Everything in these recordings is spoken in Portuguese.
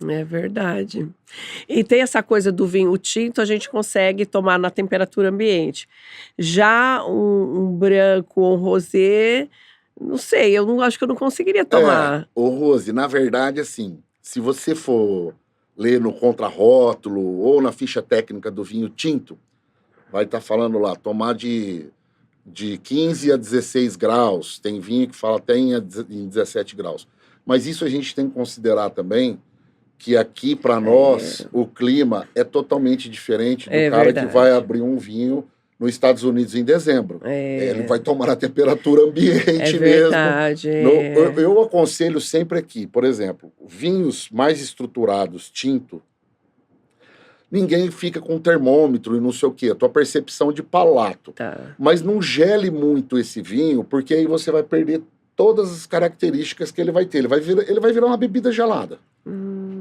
É verdade. E tem essa coisa do vinho tinto, a gente consegue tomar na temperatura ambiente. Já um branco ou um rosé, não sei, eu não acho que eu não conseguiria tomar. Ô Rose, na verdade, assim, se você for ler no contrarótulo ou na ficha técnica do vinho tinto, vai estar falando lá, tomar de 15 a 16 graus. Tem vinho que fala até em 17 graus. Mas isso a gente tem que considerar também que aqui, para nós, o clima é totalmente diferente do É cara que vai verdade. abrir um vinho nos Estados Unidos em dezembro. Ele É, vai tomar a temperatura é ambiente mesmo. verdade. Eu aconselho sempre aqui, por exemplo, vinhos mais estruturados, tinto, ninguém fica com termômetro e não sei o quê, a tua percepção de palato. Tá. Mas não gele muito esse vinho, porque aí você vai perder todas as características que ele vai ter. Ele vai virar uma bebida gelada,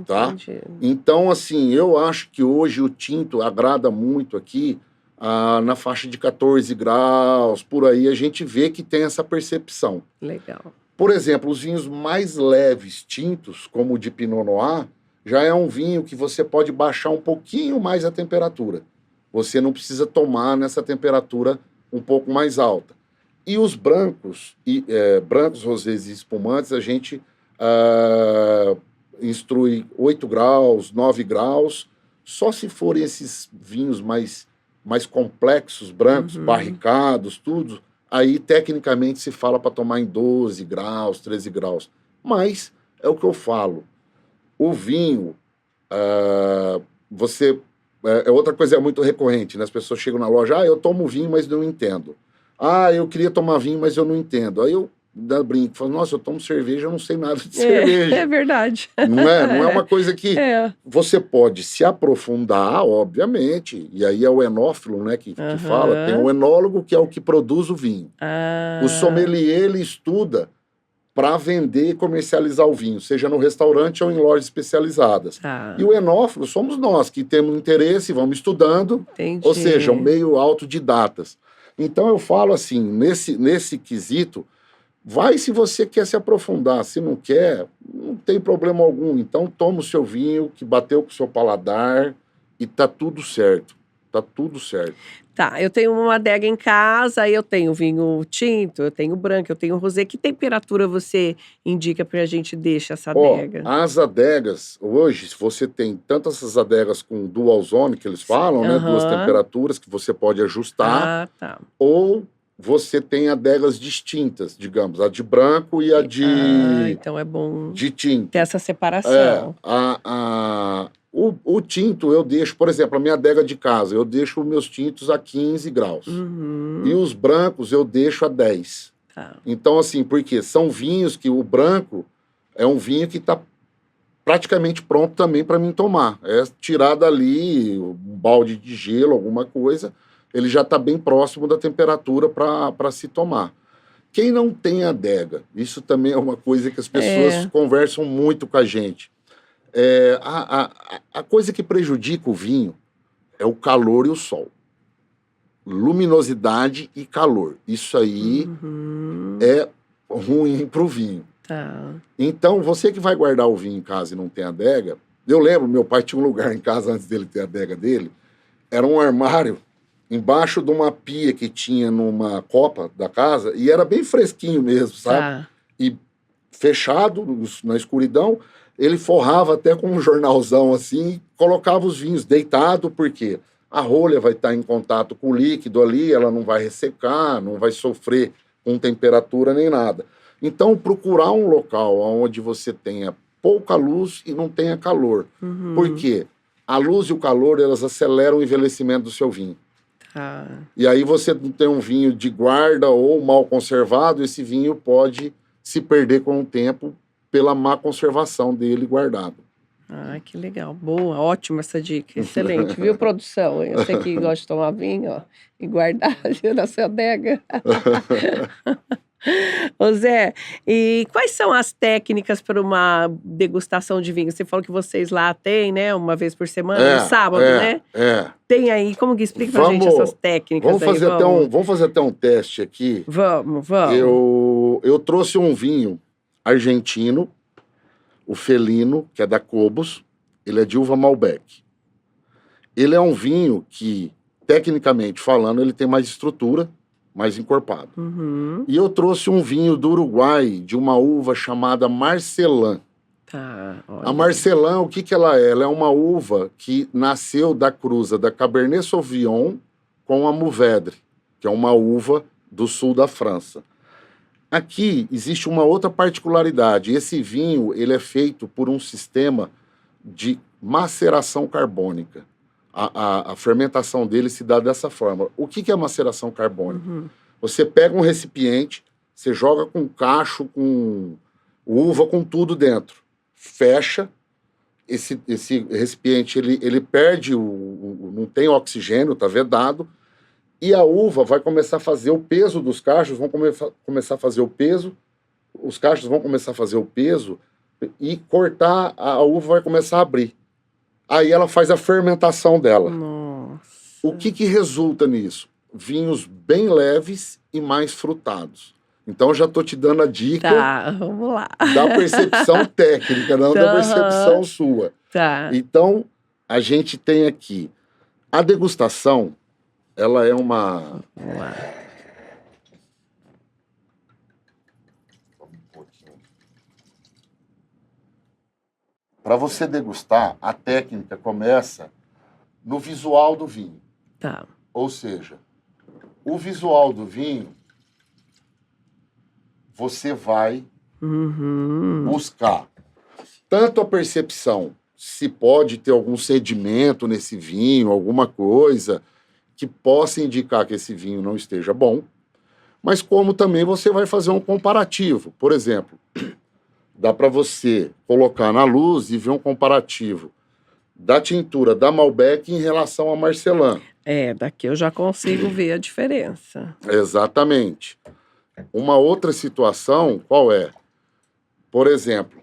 tá? Entendi. Então, assim, eu acho que hoje o tinto agrada muito aqui, na faixa de 14 graus, por aí a gente vê que tem essa percepção. Legal. Por exemplo, os vinhos mais leves, tintos, como o de Pinot Noir, já é um vinho que você pode baixar um pouquinho mais a temperatura. Você não precisa tomar nessa temperatura um pouco mais alta. E os brancos, brancos, rosés e espumantes, a gente instrui 8 graus, 9 graus, só se forem esses vinhos mais complexos, brancos, barricados, tudo, aí tecnicamente se fala para tomar em 12 graus, 13 graus. Mas é o que eu falo, o vinho, outra coisa muito recorrente, né? As pessoas chegam na loja, eu tomo vinho, mas não entendo. Eu queria tomar vinho, mas eu não entendo. Aí eu brinco, falo, nossa, eu tomo cerveja, eu não sei nada de cerveja. É verdade. Não é uma coisa que você pode se aprofundar, obviamente, e aí é o enófilo, né, que fala, tem o enólogo, que é o que produz o vinho. O sommelier, ele estuda para vender e comercializar o vinho, seja no restaurante ou em lojas especializadas. E o enófilo somos nós, que temos interesse, vamos estudando, Entendi. ou seja, um meio autodidatas. Então eu falo assim, nesse quesito, vai se você quer se aprofundar, se não quer, não tem problema algum. Então toma o seu vinho, que bateu com o seu paladar, e tá tudo certo. Tá tudo certo. Tá, eu tenho uma adega em casa, aí eu tenho vinho tinto, eu tenho branco, eu tenho rosé. Que temperatura você indica pra gente deixar essa adega? As adegas, hoje, você tem tanto essas adegas com dual zone, que eles falam, né? Duas temperaturas que você pode ajustar. Tá. Ou você tem adegas distintas, digamos, a de branco e a de... então é bom de tinto. ter essa separação. O tinto eu deixo, por exemplo, a minha adega de casa, eu deixo meus tintos a 15 graus. E os brancos eu deixo a 10. Então, assim, porque são vinhos que o branco é um vinho que está praticamente pronto também para mim tomar. É tirar dali um balde de gelo, alguma coisa, ele já está bem próximo da temperatura para se tomar. Quem não tem adega, isso também é uma coisa que as pessoas conversam muito com a gente. A coisa que prejudica o vinho é o calor e o sol. Luminosidade e calor. Isso aí é ruim para o vinho. Então, você que vai guardar o vinho em casa e não tem adega... Eu lembro, meu pai tinha um lugar em casa antes dele ter a adega dele. Era um armário embaixo de uma pia que tinha numa copa da casa. E era bem fresquinho mesmo, sabe? E fechado, na escuridão... Ele forrava até com um jornalzão assim, colocava os vinhos deitado, porque a rolha vai estar em contato com o líquido ali, ela não vai ressecar, não vai sofrer com temperatura nem nada. Então, procurar um local onde você tenha pouca luz e não tenha calor. Por quê? A luz e o calor, elas aceleram o envelhecimento do seu vinho. E aí você não tem um vinho de guarda ou mal conservado, esse vinho pode se perder com o tempo, pela má conservação dele guardado. Que legal. Boa, ótima essa dica. Excelente. Viu, produção? Eu sei que gosta de tomar vinho, ó, e guardar na sua adega. Ô Zé, e quais são as técnicas para uma degustação de vinho? Você falou que vocês lá têm, né? Uma vez por semana, no sábado, né? Tem aí, como que explica pra gente essas técnicas? Vamos fazer até um teste aqui. Vamos. Eu trouxe um vinho argentino, o Felino, que é da Cobos, ele é de uva Malbec. Ele é um vinho que, tecnicamente falando, ele tem mais estrutura, mais encorpado. E eu trouxe um vinho do Uruguai, de uma uva chamada Marcelin. Tá, a Marcelin, o que que ela é? Ela é uma uva que nasceu da cruza da Cabernet Sauvignon com a Mourvèdre, que é uma uva do sul da França. Aqui existe uma outra particularidade. Esse vinho ele é feito por um sistema de maceração carbônica. A fermentação dele se dá dessa forma. O que que é maceração carbônica? Você pega um recipiente, você joga com cacho, com uva, com tudo dentro. Fecha, esse recipiente ele perde, não tem oxigênio, está vedado, e a uva vai começar a fazer o peso dos cachos, vão começar a fazer o peso, os cachos vão começar a fazer o peso, e cortar, a uva vai começar a abrir. Aí ela faz a fermentação dela. Nossa. O que resulta nisso? Vinhos bem leves e mais frutados. Então, já estou te dando a dica vamos lá. da percepção técnica, não da percepção sua. Tá. Então, a gente tem aqui a degustação, ela é uma... Vamos lá. Para você degustar, a técnica começa no visual do vinho. Tá. Ou seja, o visual do vinho, você vai buscar tanto a percepção, se pode ter algum sedimento nesse vinho, alguma coisa que possa indicar que esse vinho não esteja bom, mas como também você vai fazer um comparativo. Por exemplo, dá para você colocar na luz e ver um comparativo da tintura da Malbec em relação à Marcelin. Daqui eu já consigo ver a diferença. Exatamente. Uma outra situação, qual é? Por exemplo,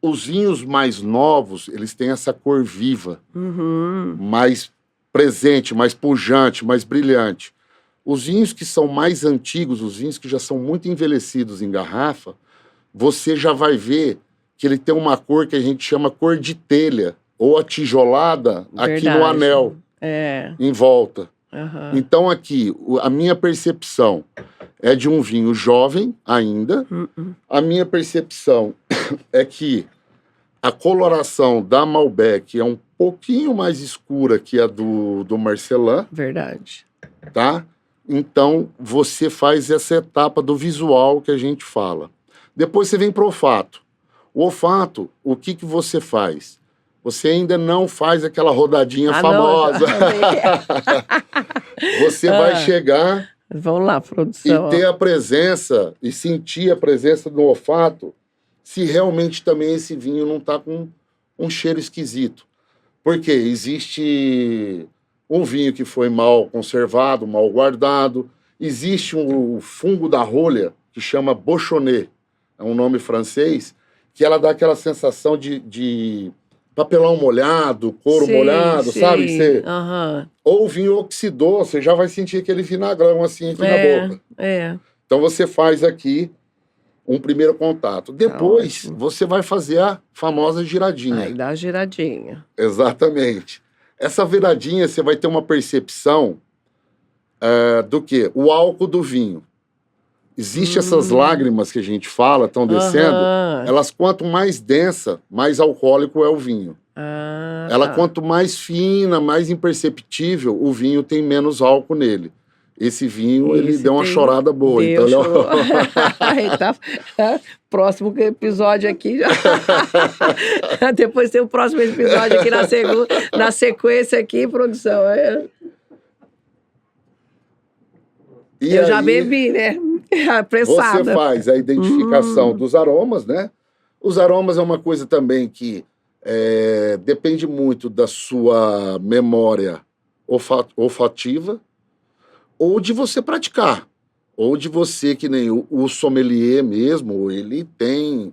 os vinhos mais novos, eles têm essa cor viva, mais presente, mais pujante, mais brilhante. Os vinhos que são mais antigos, os vinhos que já são muito envelhecidos em garrafa, você já vai ver que ele tem uma cor que a gente chama cor de telha, ou atijolada aqui no anel, em volta. Então aqui, a minha percepção é de um vinho jovem ainda. A minha percepção é que a coloração da Malbec é um pouquinho mais escura que a do Marcelin. Verdade. Tá? Então, você faz essa etapa do visual que a gente fala. Depois você vem para o olfato. O olfato, o que que você faz? Você ainda não faz aquela rodadinha famosa. Você vai chegar... Vamos lá, produção. E ter a presença, e sentir a presença do olfato, se realmente também esse vinho não está com um cheiro esquisito. Porque existe um vinho que foi mal conservado, mal guardado. Existe o fungo da rolha, que chama Bochonnet, é um nome francês, que ela dá aquela sensação de papelão molhado, couro molhado, sabe? Você... Ou o vinho oxidou, você já vai sentir aquele vinagrão assim aqui na boca. Então você faz aqui um primeiro contato. Depois você vai fazer a famosa giradinha. Aí dá a giradinha. Exatamente. Essa viradinha você vai ter uma percepção do quê? O álcool do vinho. Existem essas lágrimas que a gente fala, estão descendo, elas quanto mais densa, mais alcoólico é o vinho. Ela quanto mais fina, mais imperceptível, o vinho tem menos álcool nele. Esse vinho, ele deu uma chorada boa. Então, próximo episódio aqui. Depois tem o próximo episódio aqui na sequência aqui, produção. Eu já bebi, né? Apressada. Você faz a identificação dos aromas, né? Os aromas é uma coisa também que depende muito da sua memória olfativa ou de você praticar. Ou de você, que nem o sommelier mesmo, ele tem...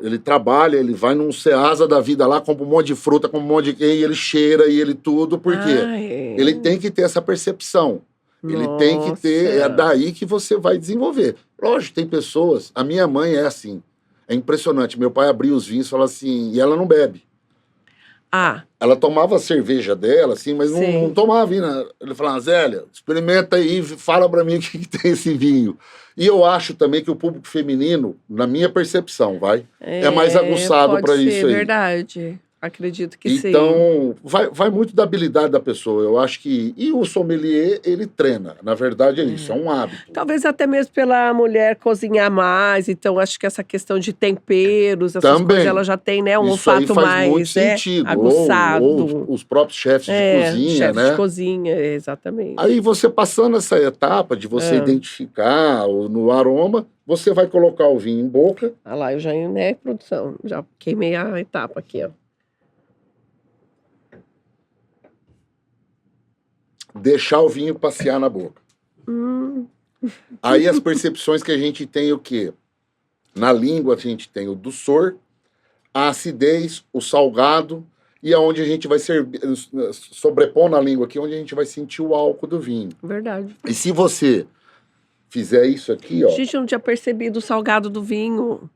ele trabalha, ele vai num Ceasa da vida lá, compra um monte de fruta, compra um monte de... E ele cheira e ele tudo, porque ele tem que ter essa percepção. Ele tem que ter, é daí que você vai desenvolver. Lógico, tem pessoas, a minha mãe é assim, É impressionante. Meu pai abria os vinhos e falava assim, e ela não bebe. Ela tomava a cerveja dela, assim, mas não tomava vinho. Ele falava, Zélia, experimenta aí, fala pra mim o que tem esse vinho. E eu acho também que o público feminino, na minha percepção, é mais aguçado para isso aí. É verdade. Acredito que sim. Então, vai muito da habilidade da pessoa. Eu acho que... E o sommelier, ele treina. Na verdade, é isso. É um hábito. Talvez até mesmo pela mulher cozinhar mais. Então, acho que essa questão de temperos, essas coisas, ela já tem, né? Um olfato mais muito sentido. aguçado. Ou os próprios chefes de cozinha, né? De cozinha, exatamente. Aí, você passando essa etapa de você identificar no aroma, você vai colocar o vinho em boca. Ah lá, eu já, né, produção. Já queimei a etapa aqui, ó. Deixar o vinho passear na boca. Aí as percepções que a gente tem o quê? Na língua a gente tem o doçor, a acidez, o salgado, e aonde a gente vai sobrepor na língua aqui, onde a gente vai sentir o álcool do vinho. Verdade. E se você fizer isso aqui, ó... Gente, eu não tinha percebido o salgado do vinho.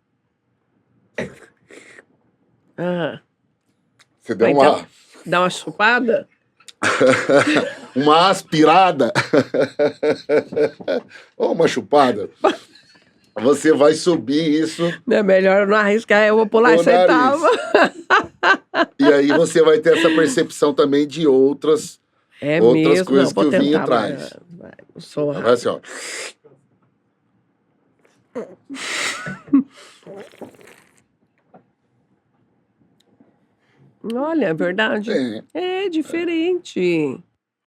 Você deu uma... Dá uma chupada? Uma aspirada. Ou uma chupada. Você vai subir isso. É melhor não arriscar, eu vou pular essa etapa. E aí você vai ter essa percepção também de outras coisas que o vinho traz. Vai assim, ó. Olha, é verdade. É diferente.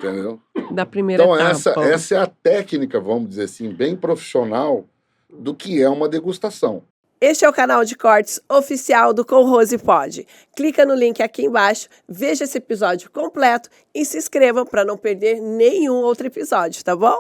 Entendeu? Da primeira etapa. Então, essa é a técnica, vamos dizer assim, bem profissional do que é uma degustação. Este é o canal de cortes oficial do Com Rose Pod. Clica no link aqui embaixo, veja esse episódio completo e se inscreva para não perder nenhum outro episódio, tá bom?